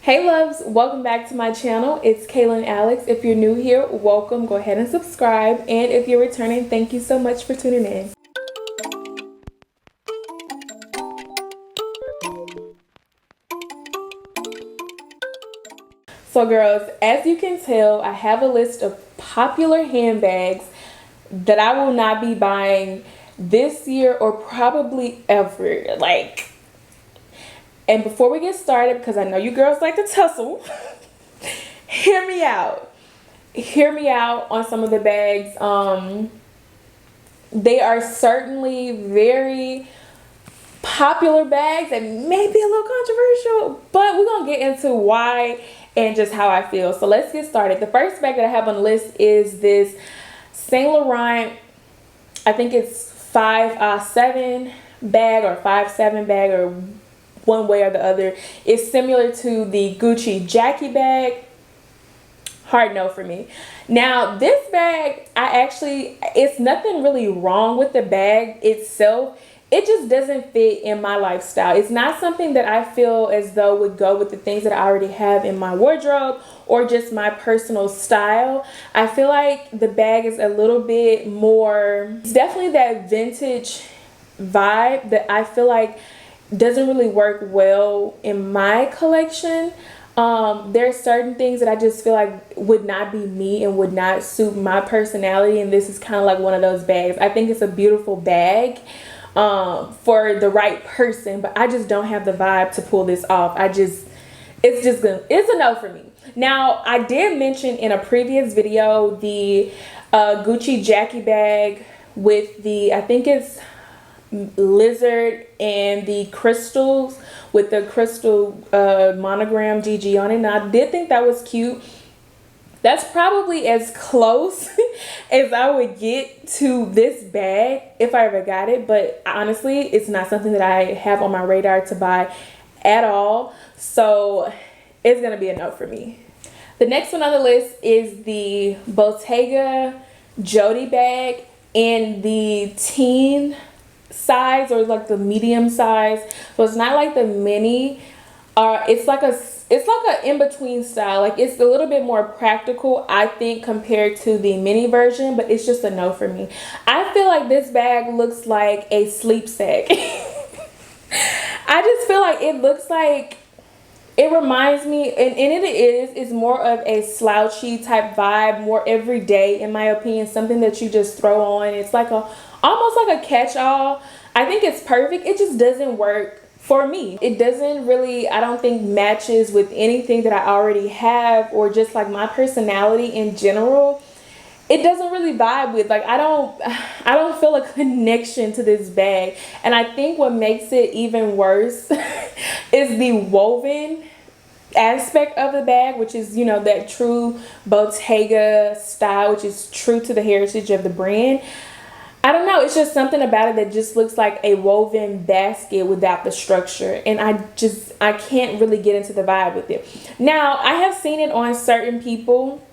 Hey loves, welcome back to my channel. It's Kaylan Alex. If you're new here, welcome. Go ahead and subscribe. And if you're returning, thank you so much for tuning in. So girls, as you can tell, I have a list of popular handbags that I will not be buying this year or probably ever. And before we get started, because I know you girls like to tussle, hear me out. Hear me out on some of the bags. They are certainly very popular bags and maybe a little controversial, but we're going to get into why and just how I feel. So let's get started. The first bag that I have on the list is this Saint Laurent, I think it's 5'7" bag or 5'7" bag or one way or the other. It's similar to the Gucci Jackie bag. Hard no for me. Now this bag, it's nothing really wrong with the bag itself. It just doesn't fit in my lifestyle. It's not something that I feel as though would go with the things that I already have in my wardrobe or just my personal style. I feel like the bag is a little bit more, it's definitely that vintage vibe that I feel like doesn't really work well in my collection. There are certain things that I just feel like would not be me and would not suit my personality, and this is kind of like one of those bags. I think it's a beautiful bag for the right person, but I just don't have the vibe to pull this off. It's a no for me. Now, I did mention in a previous video the Gucci Jackie bag with the, I think it's lizard and the crystals with the crystal monogram GG on it. Now I did think that was cute. That's probably as close as I would get to this bag if I ever got it, but honestly it's not something that I have on my radar to buy at all, so it's gonna be a no for me. The next one on the list is the Bottega Jody bag in the teen size, or like the medium size. So it's not like the mini, it's like a in-between style. Like it's a little bit more practical, I think, compared to the mini version, but it's just a no for me. I feel like this bag looks like a sleep sack. I just feel like it looks like, it reminds me, and it's more of a slouchy type vibe, more everyday in my opinion, something that you just throw on. It's like almost like a catch-all. I think it's perfect. It just doesn't work for me. It doesn't really, I don't think, matches with anything that I already have, or just like my personality in general. It doesn't really vibe with, like, I don't feel a connection to this bag. And I think what makes it even worse is the woven aspect of the bag, which is, you know, that true Bottega style, which is true to the heritage of the brand. I don't know, it's just something about it that just looks like a woven basket without the structure, and I can't really get into the vibe with it. Now, I have seen it on certain people,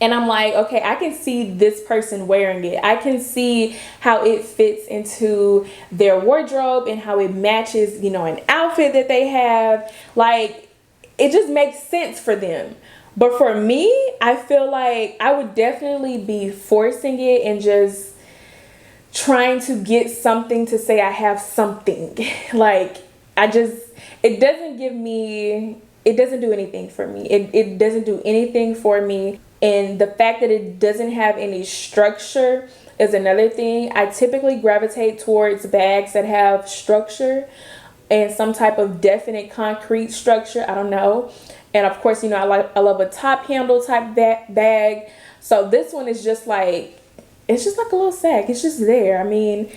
and I'm like, okay, I can see this person wearing it. I can see how it fits into their wardrobe and how it matches, you know, an outfit that they have. Like, it just makes sense for them. But for me, I feel like I would definitely be forcing it and just trying to get something to say I have something. Like, it doesn't do anything for me. It doesn't do anything for me. And the fact that it doesn't have any structure is another thing. I typically gravitate towards bags that have structure and some type of definite concrete structure. I don't know. And of course, you know, I love a top handle type bag. So this one is just like, it's just like a little sack. It's just there. I mean,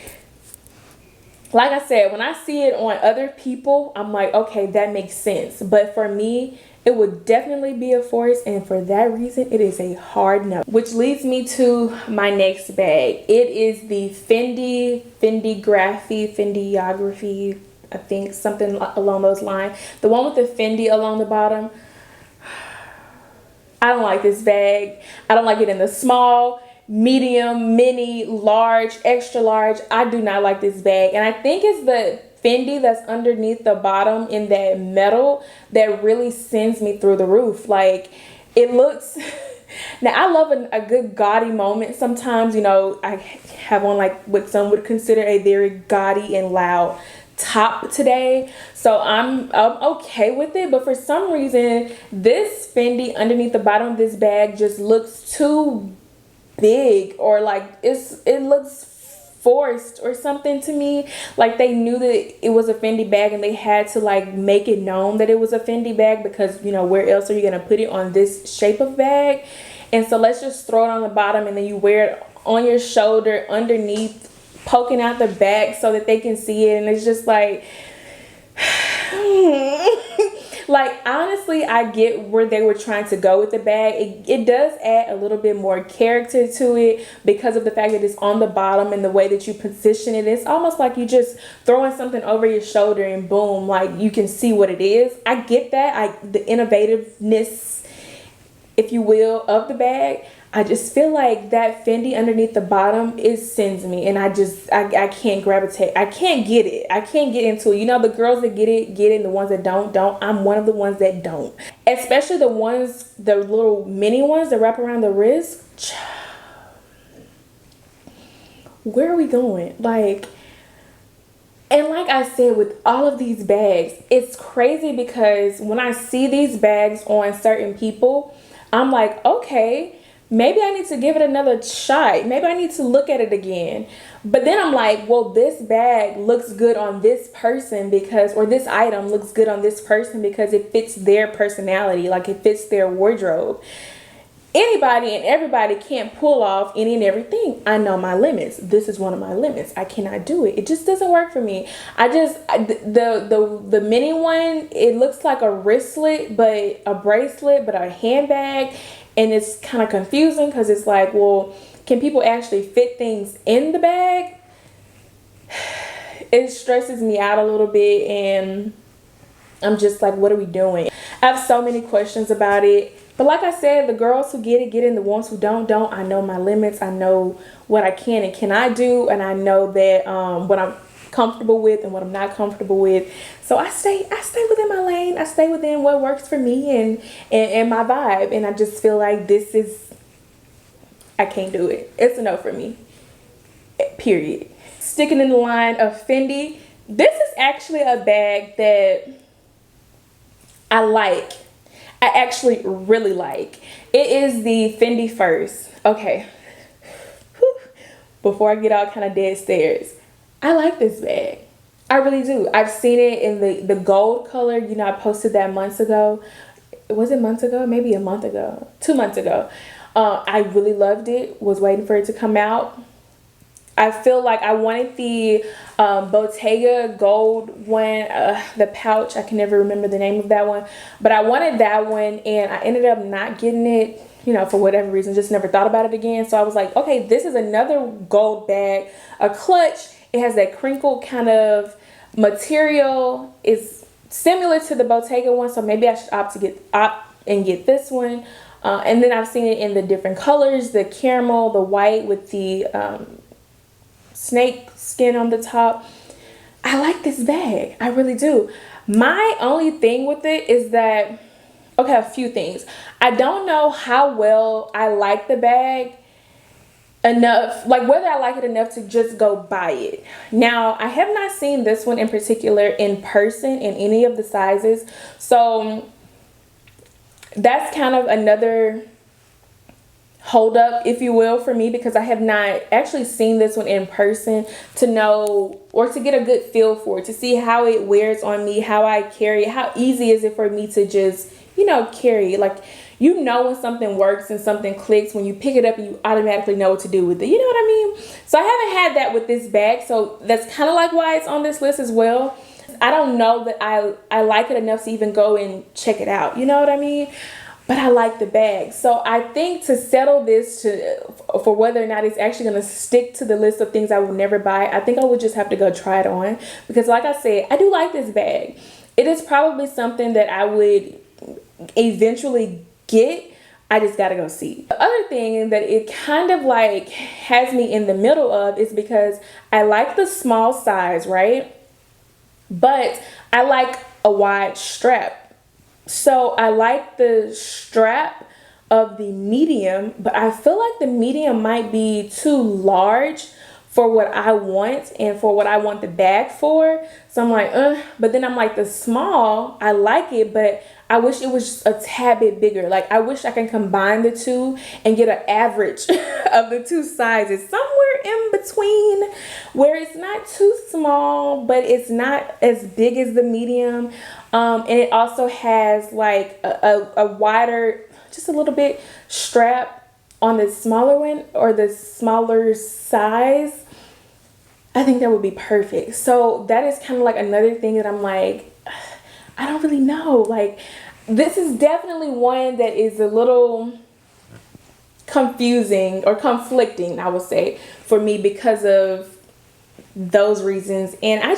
like I said, when I see it on other people, I'm like, okay, that makes sense. But for me, it would definitely be a force. And for that reason, it is a hard no. Which leads me to my next bag. It is the Fendiography, I think, something along those lines. The one with the Fendi along the bottom. I don't like this bag. I don't like it in the small, medium, mini, large, extra large. I do not like this bag, and I think it's the Fendi that's underneath the bottom in that metal that really sends me through the roof. Like, it looks... Now, I love a good gaudy moment sometimes. You know, I have on like what some would consider a very gaudy and loud top today, so I'm okay with it. But for some reason, this Fendi underneath the bottom of this bag just looks too big, or like it looks forced or something to me. Like, they knew that it was a Fendi bag and they had to like make it known that it was a Fendi bag, because, you know, where else are you gonna put it on this shape of bag? And so let's just throw it on the bottom, and then you wear it on your shoulder underneath, poking out the back so that they can see it. And it's just like like, honestly, I get where they were trying to go with the bag. It does add a little bit more character to it because of the fact that it's on the bottom and the way that you position it. It's almost like you just throwing something over your shoulder and boom, like you can see what it is. I get that. The innovativeness, if you will, of the bag. I just feel like that Fendi underneath the bottom, it sends me, and I can't gravitate. I can't get it. I can't get into it. You know, the girls that get it, and the ones that don't. I'm one of the ones that don't. Especially the little mini ones that wrap around the wrist. Where are we going? Like, and like I said, with all of these bags, it's crazy because when I see these bags on certain people, I'm like, okay, maybe I need to give it another shot. Maybe I need to look at it again. But then I'm like, well, this bag looks good on this person or this item looks good on this person because it fits their personality, like it fits their wardrobe. Anybody and everybody can't pull off any and everything. I know my limits. This is one of my limits. I cannot do it. It just doesn't work for me. The mini one, it looks like a wristlet, but a bracelet, but a handbag. And it's kind of confusing because it's like, well, can people actually fit things in the bag? It stresses me out a little bit, and I'm just like, what are we doing? I have so many questions about it. But like I said, the girls who get it, and the ones who don't. I know my limits. I know what I can and cannot do. And I know that what I'm comfortable with and what I'm not comfortable with. So I stay within my lane. I stay within what works for me and my vibe. And I just feel like I can't do it. It's a no for me. Period. Sticking in the line of Fendi, this is actually a bag that I like. I actually really like. It is the Fendi First. Okay. Whew. Before I get all kind of dead stares, I like this bag. I really do. I've seen it in the gold color. You know, I posted that months ago. Was it months ago? Maybe a month ago. 2 months ago. I really loved it. Was waiting for it to come out. I feel like I wanted the Bottega gold one, the pouch. I can never remember the name of that one. But I wanted that one, and I ended up not getting it, you know, for whatever reason. Just never thought about it again. So I was like, okay, this is another gold bag. A clutch. It has that crinkled kind of material. It's similar to the Bottega one, so maybe I should opt and get this one. And then I've seen it in the different colors, the caramel, the white with the snake skin on the top. I like this bag. I really do. My only thing with it is that, okay, a few things. I don't know how well I like the bag enough, like whether I like it enough to just go buy it. Now, I have not seen this one in particular in person in any of the sizes. So that's kind of another hold up, if you will, for me, because I have not actually seen this one in person to know or to get a good feel for it, to see how it wears on me, how I carry it, how easy is it for me to just, you know, carry it. Like, you know when something works and something clicks when you pick it up and you automatically know what to do with it. You know what I mean? So I haven't had that with this bag. So that's kind of like why it's on this list as well. I don't know that I like it enough to even go and check it out. You know what I mean? But I like the bag. So I think to settle this for whether or not it's actually going to stick to the list of things I will never buy, I think I would just have to go try it on. Because like I said, I do like this bag. It is probably something that I would eventually get. I just gotta go see. The other thing that it kind of like has me in the middle of is because I like the small size, right? but I like a wide strap. So I like the strap of the medium, but I feel like the medium might be too large for what I want and for what I want the bag for. So I'm like, but then I'm like, the small, I like it, but I wish it was just a tad bit bigger. Like, I wish I can combine the two and get an average of the two sizes, somewhere in between, where it's not too small, but it's not as big as the medium. And it also has like a wider, just a little bit strap on the smaller one, or the smaller size. I think that would be perfect. So that is kind of like another thing that I'm like, I don't really know. Like, this is definitely one that is a little confusing or conflicting, I would say, for me because of those reasons. And I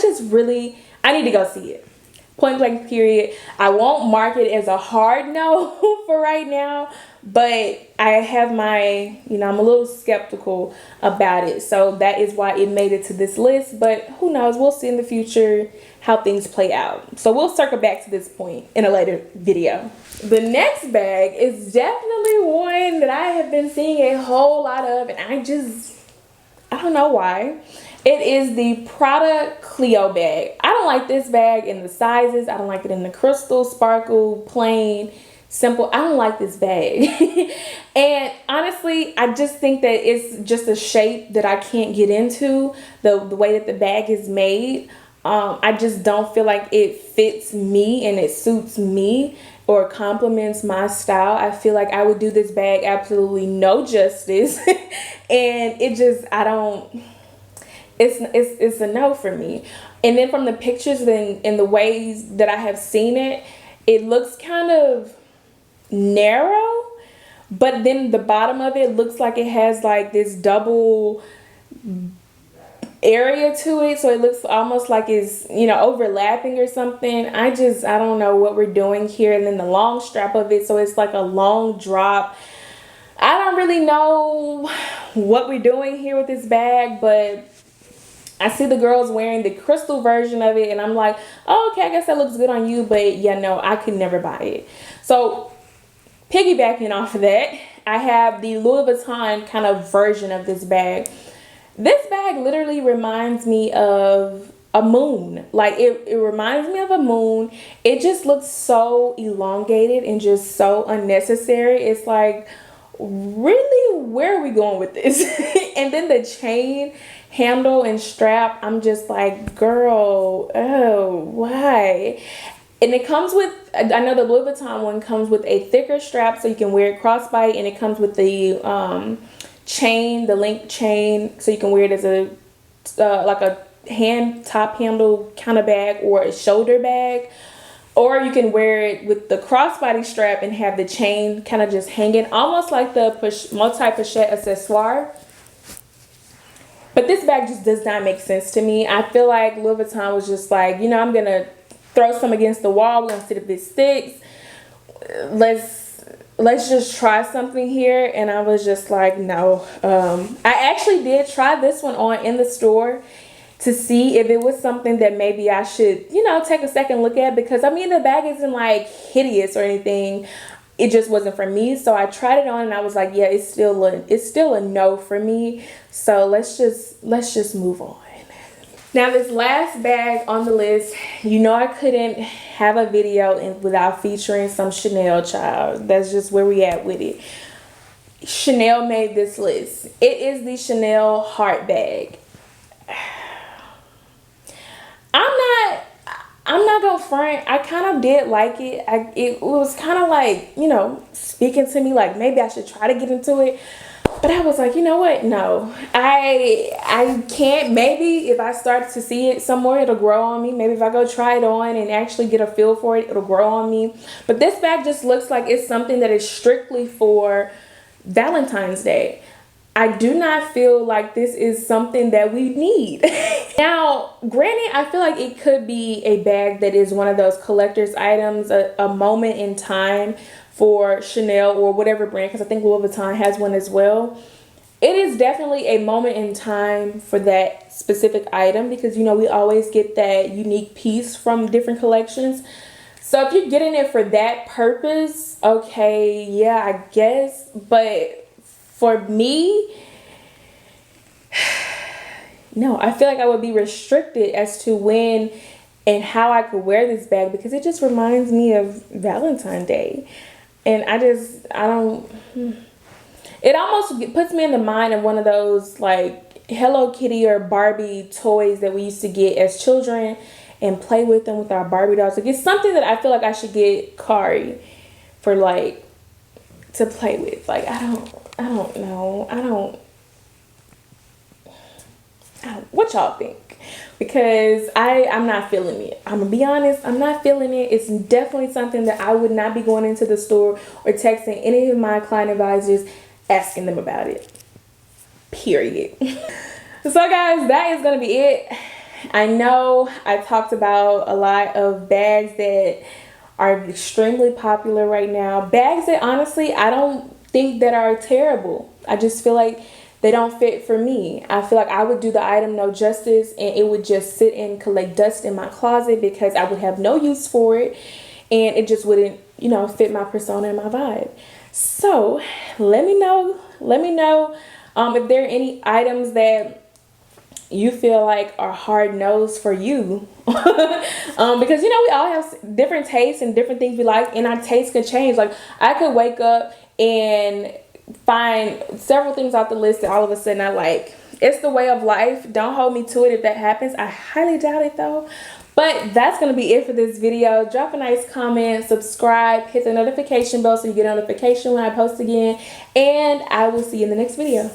need to go see it. Point blank period. I won't mark it as a hard no for right now, but I have my, I'm a little skeptical about it. So that is why it made it to this list, but who knows? We'll see in the future how things play out. So we'll circle back to this point in a later video. The next bag is definitely one that I have been seeing a whole lot of, and I don't know why. It is the Prada Clio bag. I don't like this bag in the sizes. I don't like it in the crystal, sparkle, plain, simple. I don't like this bag. And honestly, I just think that it's just a shape that I can't get into, the way that the bag is made. I just don't feel like it fits me and it suits me or complements my style. I feel like I would do this bag absolutely no justice. And it's a no for me. And then from the pictures and the ways that I have seen it, it looks kind of narrow, but then the bottom of it looks like it has like this double area to it, so it looks almost like it's overlapping or something. I don't know what we're doing here. And then the long strap of it, so it's like a long drop. I don't really know what we're doing here with this bag, but I see the girls wearing the crystal version of it, and I'm like, oh, okay, I guess that looks good on you, but yeah, no, I could never buy it. So piggybacking off of that, I have the Louis Vuitton kind of version of this bag. This bag literally reminds me of a moon. Like, it reminds me of a moon. It just looks so elongated and just so unnecessary. It's like, really, where are we going with this? And then the chain handle and strap, I'm just like, girl, oh, why? And it comes with, I know the Louis Vuitton one comes with a thicker strap so you can wear it crossbody, and it comes with the chain, the link chain, so you can wear it as a like a top handle kind of bag or a shoulder bag. Or you can wear it with the crossbody strap and have the chain kind of just hanging, almost like the multi-pochette accessoire. But this bag just does not make sense to me. I feel like Louis Vuitton was just like, I'm going to throw some against the wall. We're going to see if it sticks. Let's just try something here. And I was just like, no. I actually did try this one on in the store to see if it was something that maybe I should, take a second look at, because the bag isn't like hideous or anything. It just wasn't for me. So I tried it on and I was like, yeah, it's still a no for me. So let's just move on. Now, this last bag on the list, I couldn't have a video without featuring some Chanel, child. That's just where we at with it. Chanel made this list. It is the Chanel heart bag. I'm not gonna front. I kind of did like it. It was kind of like, speaking to me, like maybe I should try to get into it. But I was like, you know what? No, I can't. Maybe if I start to see it somewhere, it'll grow on me. Maybe if I go try it on and actually get a feel for it, it'll grow on me. But this bag just looks like it's something that is strictly for Valentine's Day. I do not feel like this is something that we need. Now, granted, I feel like it could be a bag that is one of those collector's items, a moment in time for Chanel or whatever brand, because I think Louis Vuitton has one as well. it is definitely a moment in time for that specific item, because, you know, we always get that unique piece from different collections. So if you're getting it for that purpose, okay, yeah, I guess. But for me, no, I feel like I would be restricted as to when and how I could wear this bag, because it just reminds me of Valentine's Day. And I don't, it almost puts me in the mind of one of those like Hello Kitty or Barbie toys that we used to get as children and play with them with our Barbie dolls. Like, it's something that I feel like I should get Kari for, like, to play with. Like, I don't know. What y'all think? Because I'm not feeling it. I'm gonna be honest, I'm not feeling it. It's definitely something that I would not be going into the store or texting any of my client advisors asking them about it. Period. So guys, that is gonna be it. I know I talked about a lot of bags that are extremely popular right now. Bags that honestly I don't think that are terrible. I just feel like they don't fit for me. I feel like I would do the item no justice, and it would just sit and collect dust in my closet because I would have no use for it, and it just wouldn't, you know, fit my persona and my vibe. So let me know if there are any items that you feel like are hard nosed for you. Because, you know, we all have different tastes and different things we like, and our tastes could change. Like, I could wake up and find several things off the list that all of a sudden I like. It's the way of life. Don't hold me to it if that happens. I highly doubt it though. But that's going to be it for this video. Drop a nice comment, subscribe, hit the notification bell so you get a notification when I post again, and I will see you in the next video.